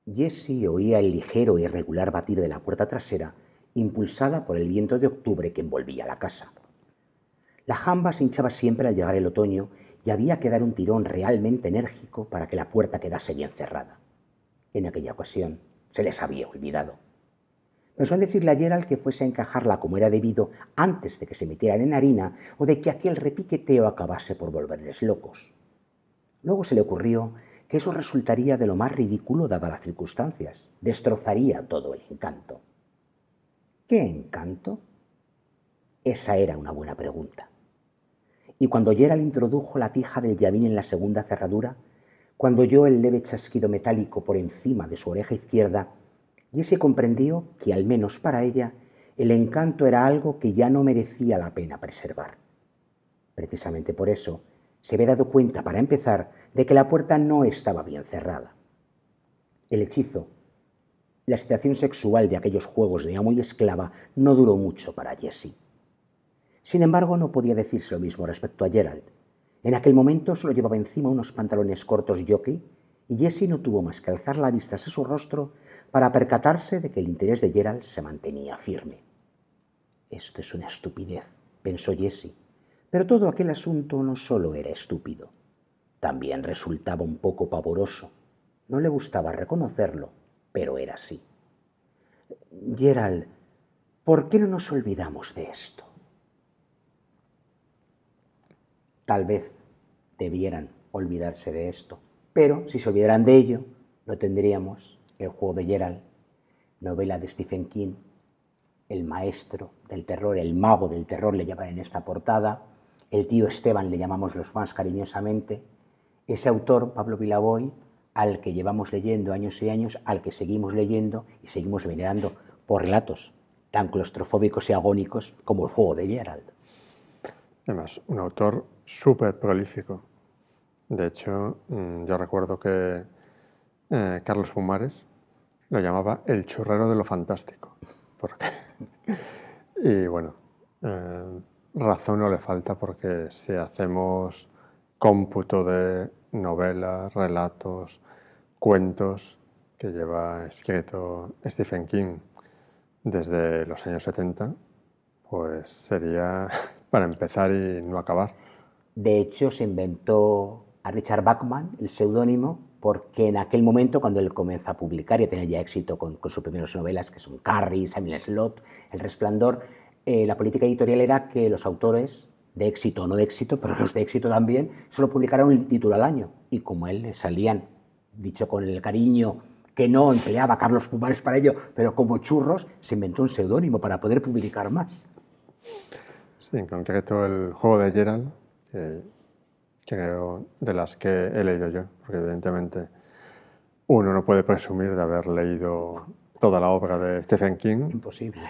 Jessie oía el ligero e irregular batir de la puerta trasera, impulsada por el viento de octubre que envolvía la casa. La jamba se hinchaba siempre al llegar el otoño y había que dar un tirón realmente enérgico para que la puerta quedase bien cerrada. En aquella ocasión se les había olvidado. Pensó en decirle a Gerald que fuese a encajarla como era debido antes de que se metieran en harina o de que aquel repiqueteo acabase por volverles locos. Luego se le ocurrió que eso resultaría de lo más ridículo dadas las circunstancias. Destrozaría todo el encanto. ¿Qué encanto? Esa era una buena pregunta. Y cuando Gerald introdujo la tija del llavín en la segunda cerradura, cuando oyó el leve chasquido metálico por encima de su oreja izquierda, Jessie comprendió que, al menos para ella, el encanto era algo que ya no merecía la pena preservar. Precisamente por eso, se había dado cuenta, para empezar, de que la puerta no estaba bien cerrada. El hechizo, la excitación sexual de aquellos juegos de amo y esclava, no duró mucho para Jessie. Sin embargo, no podía decirse lo mismo respecto a Gerald. En aquel momento solo llevaba encima unos pantalones cortos jockey y Jessie no tuvo más que alzar la vista hacia su rostro para percatarse de que el interés de Gerald se mantenía firme. Esto es una estupidez, pensó Jessie, pero todo aquel asunto no solo era estúpido, también resultaba un poco pavoroso. No le gustaba reconocerlo, pero era así. Gerald, ¿por qué no nos olvidamos de esto? Tal vez debieran olvidarse de esto, pero si se olvidaran de ello, no tendríamos El juego de Gerald, novela de Stephen King, el maestro del terror, el mago del terror le llaman en esta portada, el tío Esteban le llamamos los fans cariñosamente, ese autor, Pablo Vilaboy, al que llevamos leyendo años y años, al que seguimos leyendo y seguimos venerando por relatos tan claustrofóbicos y agónicos como El juego de Gerald. Además, un autor súper prolífico. De hecho, yo recuerdo que Carlos Pumares lo llamaba el churrero de lo fantástico. Porque y bueno, razón no le falta, porque si hacemos cómputo de novelas, relatos, cuentos que lleva escrito Stephen King desde los años 70, pues sería para empezar y no acabar. De hecho, se inventó a Richard Bachman, el seudónimo, porque en aquel momento, cuando él comienza a publicar y a tener ya éxito con sus primeras novelas, que son Carrie, Samuel Slot, El Resplandor, la política editorial era que los autores de éxito o no de éxito, pero los de éxito también, solo publicaran un título al año. Y como a él le salían, dicho con el cariño que no empleaba Carlos Pumares para ello, pero como churros, se inventó un seudónimo para poder publicar más. Sí, en concreto El juego de Gerald, que creo de las que he leído yo, porque evidentemente uno no puede presumir de haber leído toda la obra de Stephen King. Imposible.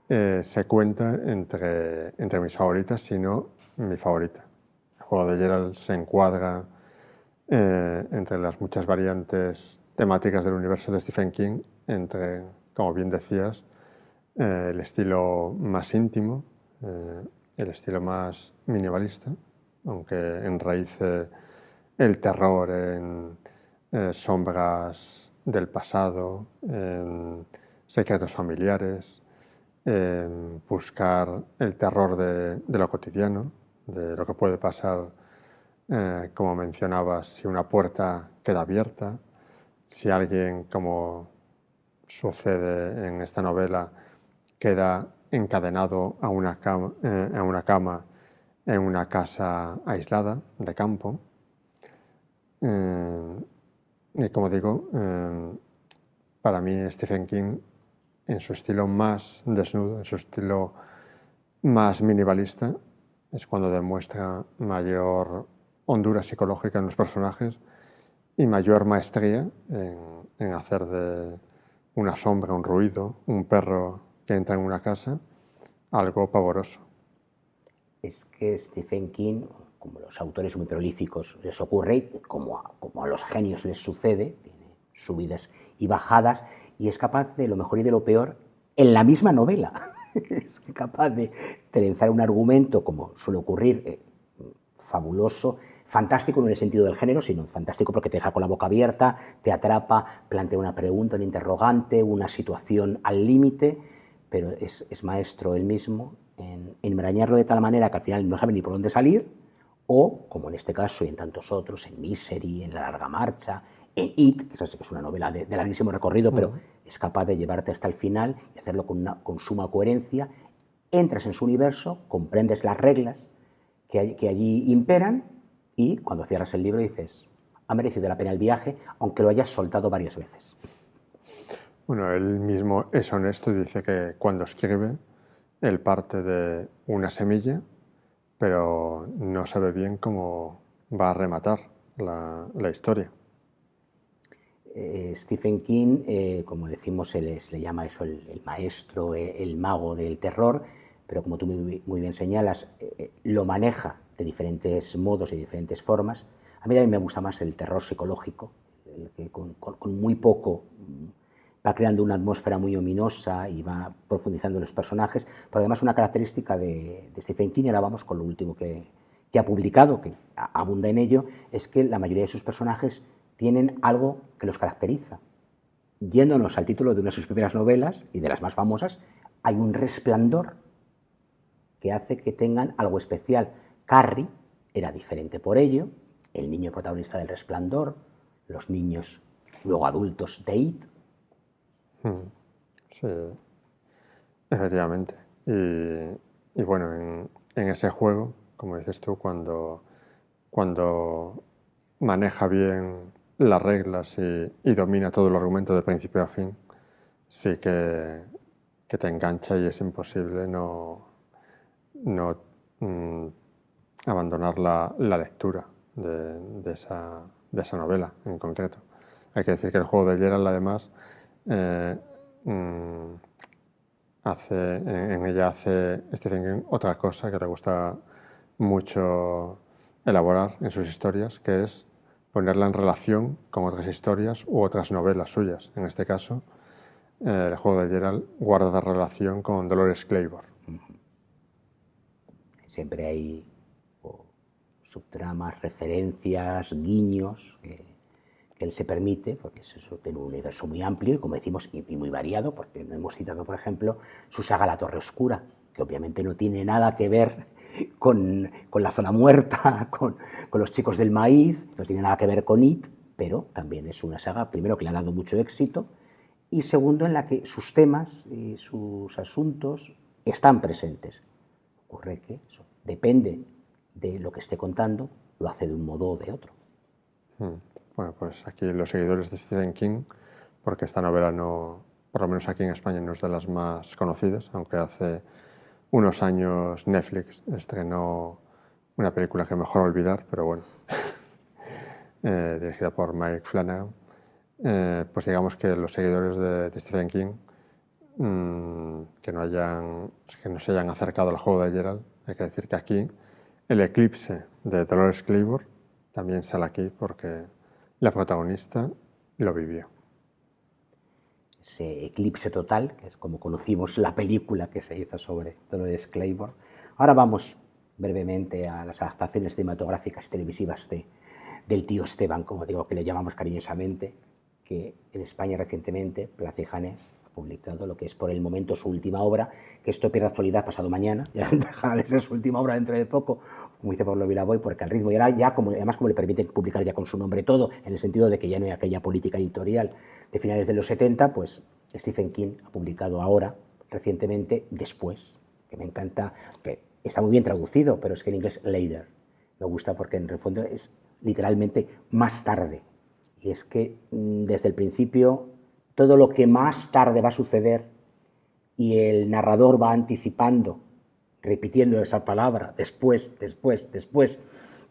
Se cuenta entre mis favoritas, si no mi favorita. El juego de Gerald se encuadra entre las muchas variantes temáticas del universo de Stephen King, entre, como bien decías, el estilo más íntimo, el estilo más minimalista, aunque enraíce el terror en sombras del pasado, en secretos familiares, en buscar el terror de lo cotidiano, de lo que puede pasar, como mencionabas, si una puerta queda abierta, si alguien, como sucede en esta novela, queda encadenado a una cama en una casa aislada de campo. Y como digo, para mí Stephen King, en su estilo más desnudo, en su estilo más minimalista, es cuando demuestra mayor hondura psicológica en los personajes y mayor maestría en hacer de una sombra, un ruido, un perro que entra en una casa, algo pavoroso. Es que Stephen King, como los autores muy prolíficos les ocurre, como a los genios les sucede, tiene subidas y bajadas, y es capaz de lo mejor y de lo peor en la misma novela. Es capaz de trenzar un argumento, como suele ocurrir, fabuloso, fantástico no en el sentido del género, sino fantástico porque te deja con la boca abierta, te atrapa, plantea una pregunta, un interrogante, una situación al límite, pero es maestro él mismo en enmarañarlo de tal manera que al final no sabe ni por dónde salir, o, como en este caso y en tantos otros, en Misery, en La larga marcha, en It, que es una novela de larguísimo recorrido, pero es capaz de llevarte hasta el final y hacerlo con suma coherencia. Entras en su universo, comprendes las reglas que allí imperan y cuando cierras el libro dices, ha merecido la pena el viaje, aunque lo hayas soltado varias veces. Bueno, él mismo es honesto y dice que cuando escribe, él parte de una semilla, pero no sabe bien cómo va a rematar la historia. Stephen King, como decimos, le llama eso el maestro, el mago del terror, pero como tú muy bien señalas, lo maneja de diferentes modos y diferentes formas. A mí también me gusta más el terror psicológico, el que con muy poco va creando una atmósfera muy ominosa y va profundizando en los personajes, pero además una característica de Stephen King, y ahora vamos con lo último que ha publicado, que abunda en ello, es que la mayoría de sus personajes tienen algo que los caracteriza. Yéndonos al título de una de sus primeras novelas y de las más famosas, hay un resplandor que hace que tengan algo especial. Carrie era diferente por ello, el niño protagonista del Resplandor, los niños luego adultos de It. Sí, efectivamente. Y bueno, en ese juego, como dices tú, cuando maneja bien las reglas y domina todo el argumento de principio a fin, sí que te engancha y es imposible no abandonar la lectura de esa novela en concreto. Hay que decir que el juego de Geralt, además, en ella hace Stephen King otra cosa que le gusta mucho elaborar en sus historias, que es ponerla en relación con otras historias u otras novelas suyas. En este caso, el juego de Geralt guarda relación con Dolores Claiborne. Siempre hay subtramas, referencias, guiños que él se permite, porque eso tiene un universo muy amplio y, como decimos, y muy variado, porque no hemos citado, por ejemplo, su saga La Torre Oscura, que obviamente no tiene nada que ver con la zona muerta, con los chicos del maíz, no tiene nada que ver con It, pero también es una saga, primero, que le ha dado mucho éxito, y segundo, en la que sus temas y sus asuntos están presentes. Ocurre que eso depende de lo que esté contando, lo hace de un modo o de otro. Bueno, pues aquí los seguidores de Stephen King, porque esta novela no, por lo menos aquí en España, no es de las más conocidas, aunque hace unos años Netflix estrenó una película que mejor olvidar, pero bueno, dirigida por Mike Flanagan. Pues digamos que los seguidores de Stephen King que no se hayan acercado al juego de Geralt, hay que decir que aquí el eclipse de Dolores Claiborne también sale aquí porque la protagonista lo vivió. Ese eclipse total, que es como conocimos la película que se hizo sobre Dolores Claiborne. Ahora vamos brevemente a las adaptaciones cinematográficas y televisivas del tío Esteban, como digo, que le llamamos cariñosamente, que en España recientemente, Plaza y Janés, ha publicado lo que es por el momento su última obra, que esto pierde actualidad pasado mañana, ya dejará de ser su última obra dentro de poco, como dice Pablo Vilaboy, porque al ritmo ya además como le permiten publicar ya con su nombre todo, en el sentido de que ya no hay aquella política editorial de finales de los 70, pues Stephen King ha publicado ahora, recientemente, Después, que me encanta, que está muy bien traducido, pero es que en inglés later. Me gusta porque en el fondo es literalmente más tarde. Y es que desde el principio todo lo que más tarde va a suceder y el narrador va anticipando, repitiendo esa palabra, después,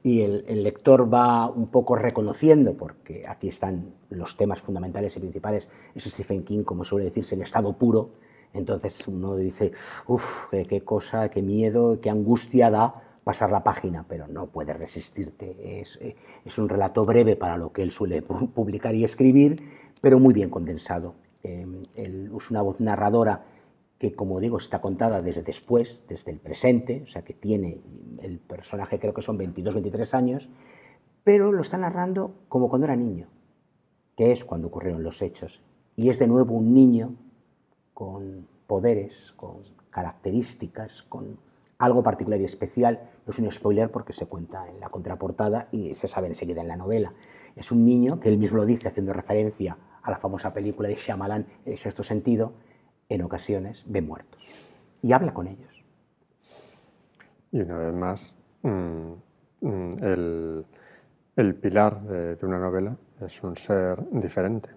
y el lector va un poco reconociendo, porque aquí están los temas fundamentales y principales, es Stephen King, como suele decirse, en estado puro. Entonces uno dice, uff, qué cosa, qué miedo, qué angustia da pasar la página, pero no puedes resistirte. Es un relato breve para lo que él suele publicar y escribir, pero muy bien condensado. Él usa una voz narradora que, como digo, está contada desde después, desde el presente, o sea que tiene el personaje, creo que son 22, 23 años, pero lo está narrando como cuando era niño, que es cuando ocurrieron los hechos. Y es de nuevo un niño con poderes, con características, con algo particular y especial. No es un spoiler porque se cuenta en la contraportada y se sabe enseguida en la novela. Es un niño que él mismo lo dice haciendo referencia a la famosa película de Shyamalan, El sexto sentido, en ocasiones ve muertos y habla con ellos. Y una vez más, el pilar de una novela es un ser diferente.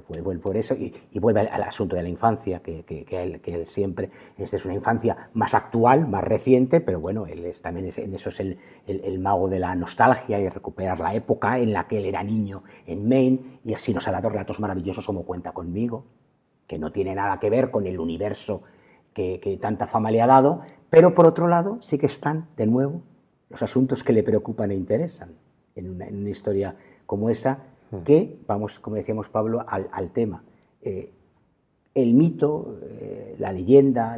Vuelve por eso y vuelve al asunto de la infancia, que él siempre, esta es una infancia más actual, más reciente, pero bueno, él también en eso es el mago de la nostalgia y recuperar la época en la que él era niño en Maine, y así nos ha dado relatos maravillosos como Cuenta conmigo, que no tiene nada que ver con el universo que tanta fama le ha dado, pero por otro lado sí que están, de nuevo, los asuntos que le preocupan e interesan en una historia como esa, que, vamos, como decíamos Pablo, al tema. El mito, la leyenda,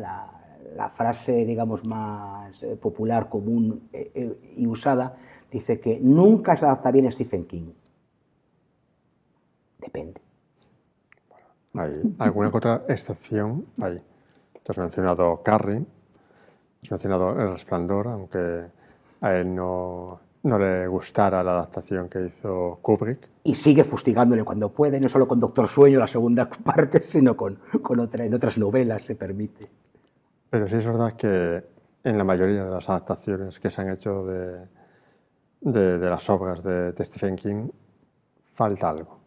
la frase, digamos, más popular, común y usada, dice que nunca se adapta bien a Stephen King. Depende. Hay alguna otra excepción ahí. Te has mencionado Carrie, has mencionado El Resplandor, aunque a él no le gustara la adaptación que hizo Kubrick. Y sigue fustigándole cuando puede, no solo con Doctor Sueño, la segunda parte, sino en otras novelas se permite. Pero sí es verdad que en la mayoría de las adaptaciones que se han hecho de las obras de Stephen King, falta algo.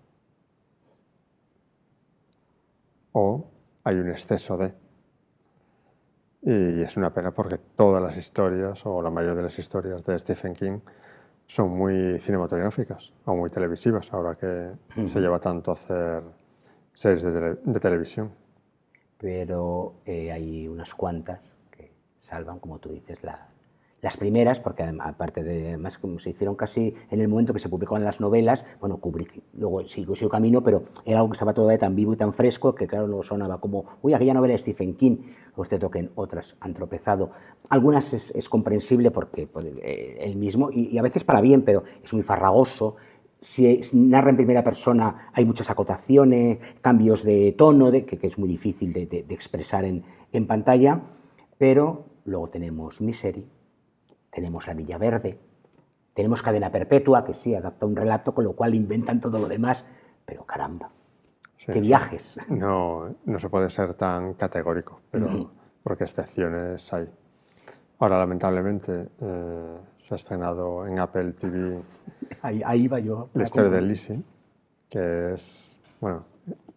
O hay un exceso de. Y es una pena porque todas las historias, o la mayoría de las historias de Stephen King, son muy cinematográficas o muy televisivas, ahora que se lleva tanto a hacer series de televisión. Pero hay unas cuantas que salvan, como tú dices, las primeras, porque aparte de más como se hicieron casi en el momento que se publicaban las novelas, bueno, Kubrick luego siguió su camino, pero era algo que estaba todavía tan vivo y tan fresco que claro, no sonaba como, uy, aquella novela de Stephen King, o usted toquen, otras han tropezado. Algunas es comprensible porque él mismo, y a veces para bien, pero es muy farragoso. Si narra en primera persona hay muchas acotaciones, cambios de tono, que es muy difícil de expresar en pantalla, pero luego tenemos Misery, tenemos La Villa Verde, tenemos Cadena Perpetua, que sí, adapta un relato, con lo cual inventan todo lo demás, pero caramba, Sí, qué viajes. No se puede ser tan categórico, pero porque excepciones hay. Ahora, lamentablemente, se ha estrenado en Apple TV Ahí va yo. la historia de Lizzie, que es, bueno,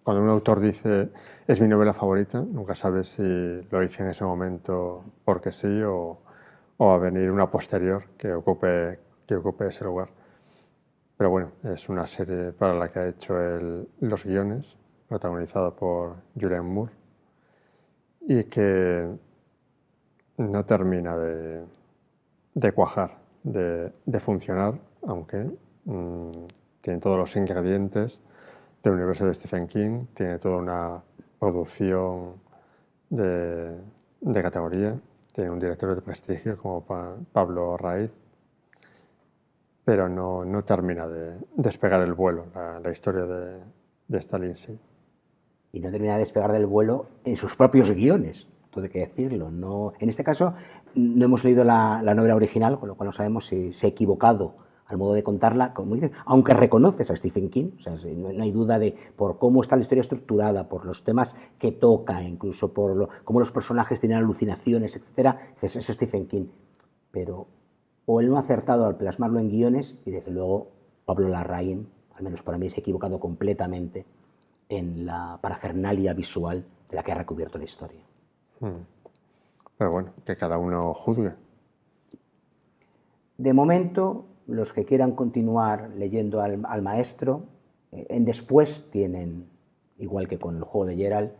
cuando un autor dice es mi novela favorita, nunca sabes si lo dice en ese momento porque sí o va a venir una posterior que ocupe ese lugar. Pero bueno, es una serie para la que ha hecho los guiones, protagonizada por Julianne Moore, y que no termina de cuajar, de funcionar, aunque tiene todos los ingredientes del universo de Stephen King, tiene toda una producción de categoría, tiene un director de prestigio como Pablo Raiz, pero no termina de despegar el vuelo, la historia de esta Lindsay. Y no termina de despegar del vuelo en sus propios guiones, todo hay que decirlo. No, en este caso no hemos leído la novela original, con lo cual no sabemos si se ha equivocado al modo de contarla, como dices, aunque reconoces a Stephen King, o sea, no hay duda de por cómo está la historia estructurada, por los temas que toca, incluso por cómo los personajes tienen alucinaciones, etcétera, es Stephen King. Pero o él no ha acertado al plasmarlo en guiones y desde luego Pablo Larraín, al menos para mí, se ha equivocado completamente en la parafernalia visual de la que ha recubierto la historia. Pero bueno, que cada uno juzgue. De momento, los que quieran continuar leyendo al maestro, en después tienen, igual que con el juego de Geralt,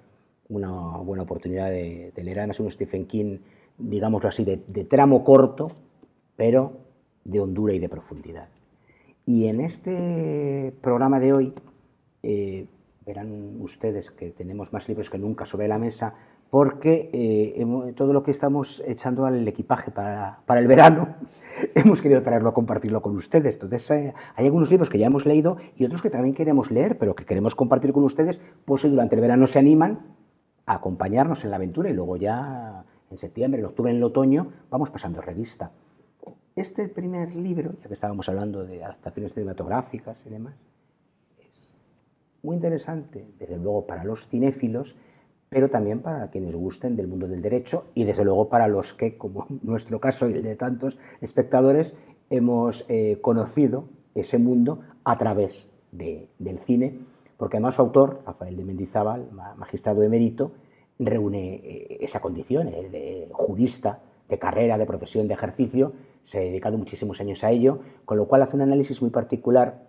una buena oportunidad de leer además un Stephen King, digámoslo así, de tramo corto, pero de hondura y de profundidad. Y en este programa de hoy verán ustedes que tenemos más libros que nunca sobre la mesa, porque todo lo que estamos echando al equipaje para el verano, hemos querido traerlo a compartirlo con ustedes. Entonces, hay algunos libros que ya hemos leído y otros que también queremos leer, pero que queremos compartir con ustedes, por si durante el verano se animan a acompañarnos en la aventura y luego ya en septiembre, en octubre, en el otoño, vamos pasando revista. Este primer libro, ya que estábamos hablando de adaptaciones cinematográficas y demás, es muy interesante, desde luego para los cinéfilos, pero también para quienes gusten del mundo del derecho y desde luego para los que, como en nuestro caso y el de tantos espectadores, hemos conocido ese mundo a través del cine, porque además su autor, Rafael de Mendizábal, magistrado emérito, reúne esa condición, de jurista, de carrera, de profesión, de ejercicio, se ha dedicado muchísimos años a ello, con lo cual hace un análisis muy particular,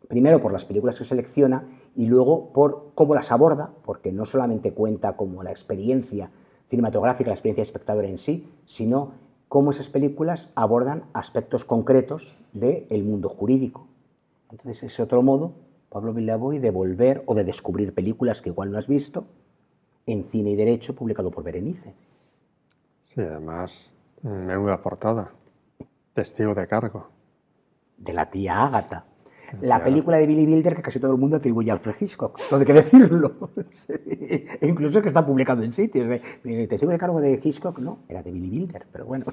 primero por las películas que selecciona y luego por cómo las aborda, porque no solamente cuenta como la experiencia cinematográfica, la experiencia espectadora en sí, sino cómo esas películas abordan aspectos concretos del mundo jurídico. Entonces, ese otro modo, Pablo Vilaboy, de volver o de descubrir películas que igual no has visto en Cine y Derecho, publicado por Berenice. Sí, además, menuda portada. Testigo de cargo. De la tía Ágata. La película de Billy Wilder que casi todo el mundo atribuye a Alfred Hitchcock, todo hay que decirlo. Sí. E incluso que está publicado en sitios. Testigo de cargo de Hitchcock, no, era de Billy Wilder, pero bueno.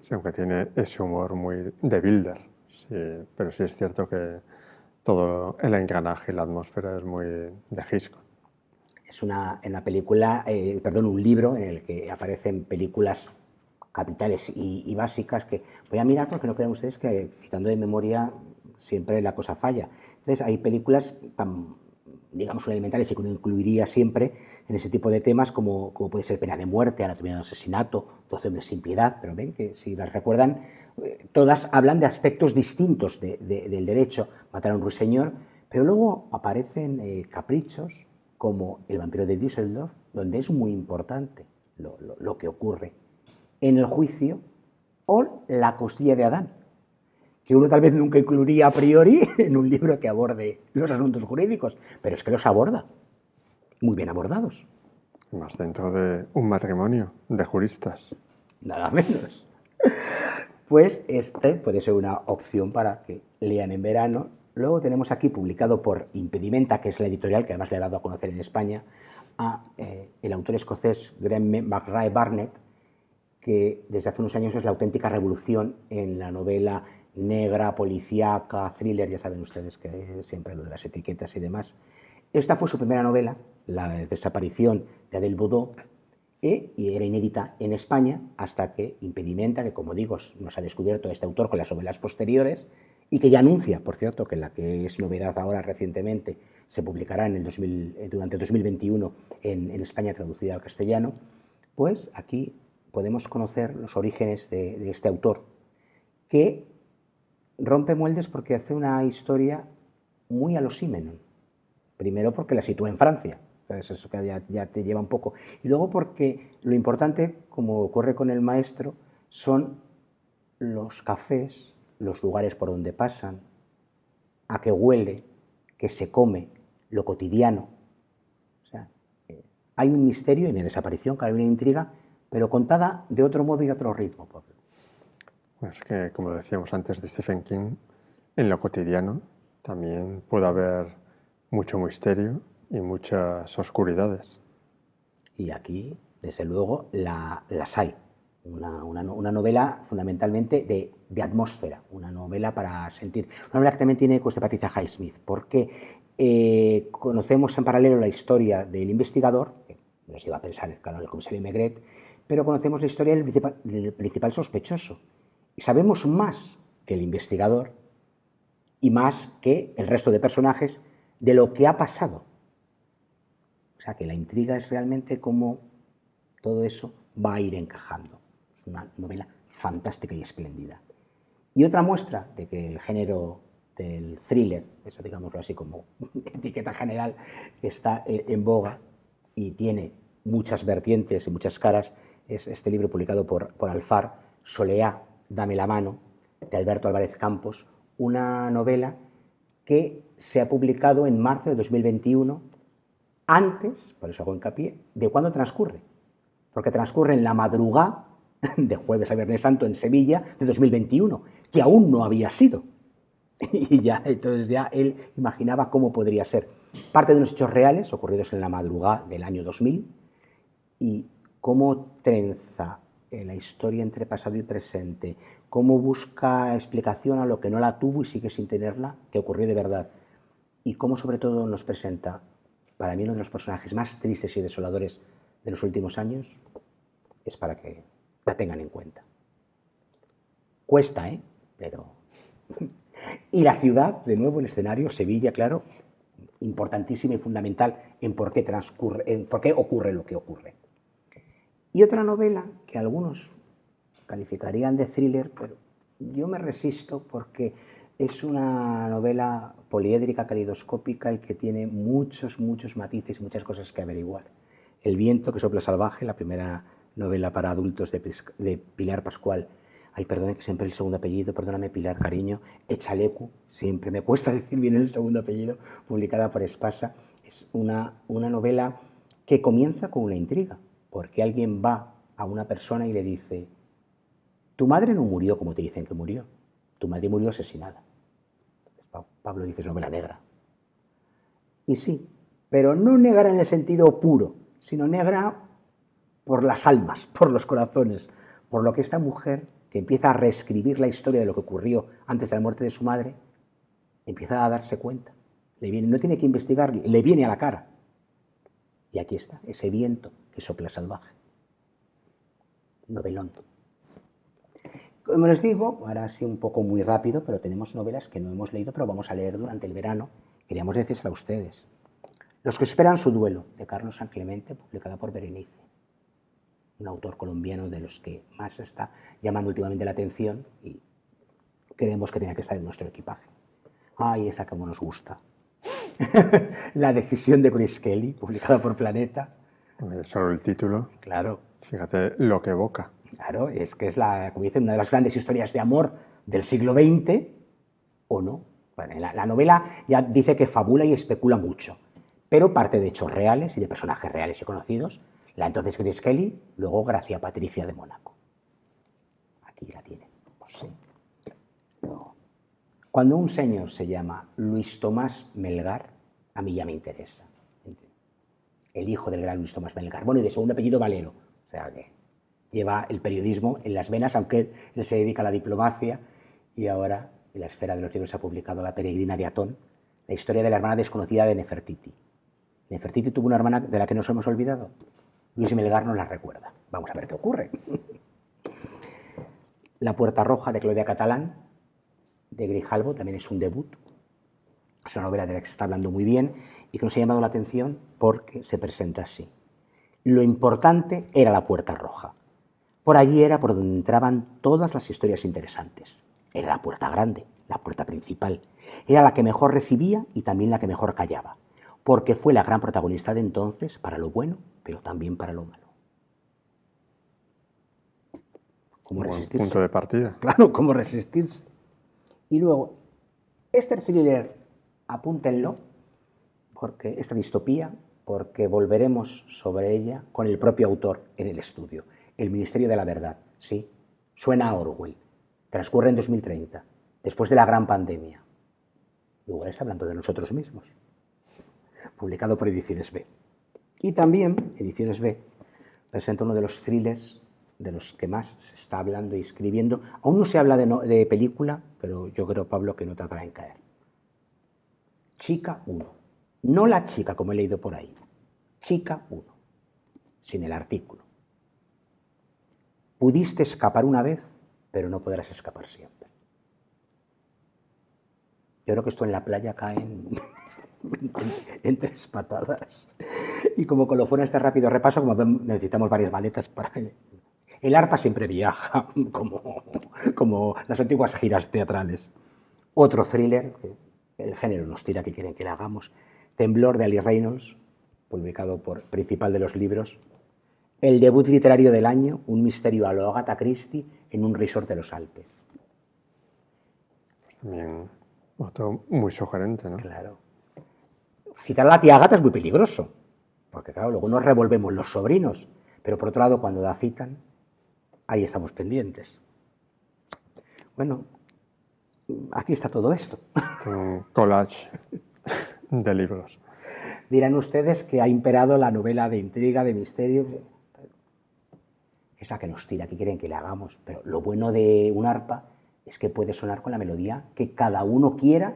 Sí, aunque tiene ese humor muy de Wilder, sí, pero sí es cierto que todo el engranaje y la atmósfera es muy de Hitchcock. Es una película, un libro en el que aparecen películas capitales y básicas que voy a mirar porque no crean ustedes que citando de memoria siempre la cosa falla. Entonces hay películas tan, digamos, elementales y que uno incluiría siempre en ese tipo de temas como puede ser Pena de muerte, Anatomía de un asesinato, 12 hombres sin piedad, pero ven que si las recuerdan, todas hablan de aspectos distintos del derecho, matar a un ruiseñor, pero luego aparecen caprichos como El vampiro de Düsseldorf, donde es muy importante lo que ocurre en el juicio, o La costilla de Adán, que uno tal vez nunca incluiría a priori en un libro que aborde los asuntos jurídicos, pero es que los aborda, muy bien abordados. Más dentro de un matrimonio de juristas. Nada menos. Pues este puede ser una opción para que lean en verano. Luego tenemos aquí publicado por Impedimenta, que es la editorial que además le ha dado a conocer en España, a el autor escocés Graham McRae Barnett, que desde hace unos años es la auténtica revolución en la novela negra, policíaca, thriller, ya saben ustedes que siempre lo de las etiquetas y demás. Esta fue su primera novela, La desaparición de Adele Boudot, y era inédita en España hasta que Impedimenta, que como digo nos ha descubierto este autor con las novelas posteriores y que ya anuncia, por cierto, que la que es novedad ahora recientemente se publicará durante 2021 en España traducida al castellano, pues aquí podemos conocer los orígenes de este autor, que rompe moldes porque hace una historia muy a los Simenon. Primero porque la sitúa en Francia, eso que ya te lleva un poco. Y luego porque lo importante, como ocurre con el maestro, son los cafés, los lugares por donde pasan, a qué huele, qué se come, lo cotidiano. O sea, hay un misterio en la desaparición, hay una intriga, pero contada de otro modo y a otro ritmo. Pues que, como decíamos antes de Stephen King, en lo cotidiano también puede haber mucho misterio y muchas oscuridades. Y aquí, desde luego, las hay. Una novela fundamentalmente de atmósfera, una novela para sentir. Una novela que también tiene ecos de Patricia Highsmith, porque conocemos en paralelo la historia del investigador, que nos lleva a pensar en el comisario Maigret, pero conocemos la historia del principal sospechoso. Y sabemos más que el investigador y más que el resto de personajes de lo que ha pasado. O sea, que la intriga es realmente cómo todo eso va a ir encajando. Es una novela fantástica y espléndida. Y otra muestra de que el género del thriller, eso digámoslo así como etiqueta general, está en boga y tiene muchas vertientes y muchas caras, es este libro publicado por Alfar, Soleá, Dame la mano, de Alberto Álvarez Campos, una novela que se ha publicado en marzo de 2021, antes, por eso hago hincapié, de cuándo transcurre. Porque transcurre en la madrugada de jueves a Viernes Santo en Sevilla de 2021, que aún no había sido. Y ya, entonces ya él imaginaba cómo podría ser. Parte de unos hechos reales ocurridos en la madrugada del año 2000 y cómo trenza la historia entre pasado y presente, cómo busca explicación a lo que no la tuvo y sigue sin tenerla, que ocurrió de verdad, y cómo sobre todo nos presenta, para mí uno de los personajes más tristes y desoladores de los últimos años, es para que la tengan en cuenta. Cuesta, pero... Y la ciudad, de nuevo, el escenario, Sevilla, claro, importantísima y fundamental en por qué ocurre lo que ocurre. Y otra novela que algunos calificarían de thriller, pero yo me resisto porque es una novela poliédrica, caleidoscópica y que tiene muchos matices y muchas cosas que averiguar. El viento que sopla salvaje, la primera novela para adultos de Pilar Pascual. Ay, perdone que siempre el segundo apellido, perdóname Pilar, cariño. Echalecu, siempre me cuesta decir bien el segundo apellido, publicada por Espasa. Es una novela que comienza con una intriga, porque alguien va a una persona y le dice: tu madre no murió como te dicen que murió, tu madre murió asesinada. Pablo dice: es novela negra. Y sí, pero no negra en el sentido puro, sino negra por las almas, por los corazones, por lo que esta mujer, que empieza a reescribir la historia de lo que ocurrió antes de la muerte de su madre, empieza a darse cuenta. No tiene que investigar, le viene a la cara. Y aquí está, ese viento que sopla salvaje. Novelón. Como les digo, ahora sí un poco muy rápido, pero tenemos novelas que no hemos leído, pero vamos a leer durante el verano. Queríamos decírselo a ustedes. Los que esperan su duelo, de Carlos San Clemente, publicada por Berenice. Un autor colombiano de los que más está llamando últimamente la atención y creemos que tenía que estar en nuestro equipaje. Ay, esta como nos gusta. La decisión de Grace Kelly, publicada por Planeta. Solo el título. Claro. Fíjate lo que evoca. Claro, es que es, como dicen, una de las grandes historias de amor del siglo XX, ¿o no? Bueno, la novela ya dice que fabula y especula mucho, pero parte de hechos reales y de personajes reales y conocidos. La entonces Grace Kelly, luego Gracia Patricia de Mónaco. Aquí la tienen, pues sí. No. Cuando un señor se llama Luis Tomás Melgar, a mí ya me interesa. El hijo del gran Luis Tomás Melgar. Bueno, y de segundo apellido Valero. O sea que lleva el periodismo en las venas, aunque él se dedica a la diplomacia. Y ahora, en la esfera de los libros, se ha publicado La peregrina de Atón, la historia de la hermana desconocida de Nefertiti. ¿Nefertiti tuvo una hermana de la que nos hemos olvidado? Luis Melgar nos la recuerda. Vamos a ver qué ocurre. La puerta roja, de Claudia Catalán, de Grijalbo, también es un debut. Es una novela de la que se está hablando muy bien y que nos ha llamado la atención porque se presenta así. Lo importante era la puerta roja. Por allí era por donde entraban todas las historias interesantes. Era la puerta grande, la puerta principal. Era la que mejor recibía y también la que mejor callaba, porque fue la gran protagonista de entonces para lo bueno, pero también para lo malo. ¿Cómo resistirse? Punto de partida. Claro, cómo resistirse. Y luego, este thriller, apúntenlo, porque esta distopía, porque volveremos sobre ella con el propio autor en el estudio. El Ministerio de la Verdad, sí, suena a Orwell. Transcurre en 2030, después de la gran pandemia. Igual está hablando de nosotros mismos. Publicado por Ediciones B. Y también, Ediciones B presenta uno de los thrillers de los que más se está hablando y escribiendo. Aún no se habla de película, pero yo creo, Pablo, que no tardará en caer. Chica 1. No la chica, como he leído por ahí. Chica 1. Sin el artículo. Pudiste escapar una vez, pero no podrás escapar siempre. Yo creo que esto en la playa cae en 3 patadas. Y como colofón a este rápido repaso, como necesitamos varias maletas para... El arpa siempre viaja, como las antiguas giras teatrales. Otro thriller, que el género nos tira que quieren que le hagamos. Temblor, de Ali Reynolds, publicado por Principal de los Libros. El debut literario del año, un misterio a lo Agatha Christie en un resort de los Alpes. También Otro muy sugerente, ¿no? Claro. Citar a la tía Ágata es muy peligroso, porque claro, luego nos revolvemos los sobrinos, pero por otro lado, cuando la citan, ahí estamos pendientes. Bueno, aquí está todo esto. Un collage de libros. Dirán ustedes que ha imperado la novela de intriga, de misterio. Es la que nos tira, que quieren que le hagamos. Pero lo bueno de un arpa es que puede sonar con la melodía que cada uno quiera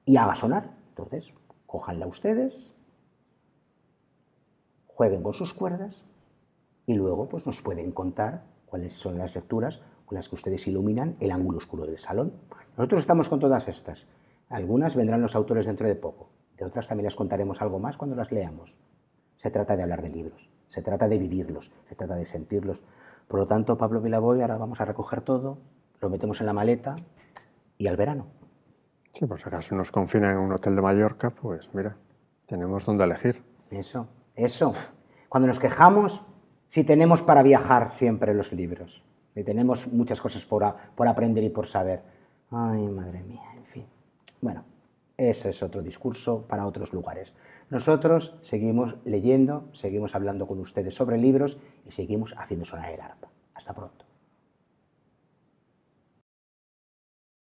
y haga sonar. Entonces, cójanla ustedes, jueguen con sus cuerdas y luego pues, nos pueden contar cuáles son las lecturas con las que ustedes iluminan el ángulo oscuro del salón. Nosotros estamos con todas estas. Algunas vendrán los autores dentro de poco. De otras también les contaremos algo más cuando las leamos. Se trata de hablar de libros, se trata de vivirlos, se trata de sentirlos. Por lo tanto, Pablo Vilaboy, ahora vamos a recoger todo, lo metemos en la maleta y al verano. Sí, por si acaso nos confinan en un hotel de Mallorca, pues mira, tenemos dónde elegir. Eso. Cuando nos quejamos, si tenemos para viajar siempre los libros, y tenemos muchas cosas por aprender y por saber. Ay, madre mía, en fin. Bueno, ese es otro discurso para otros lugares. Nosotros seguimos leyendo, seguimos hablando con ustedes sobre libros y seguimos haciendo sonar el arpa. Hasta pronto.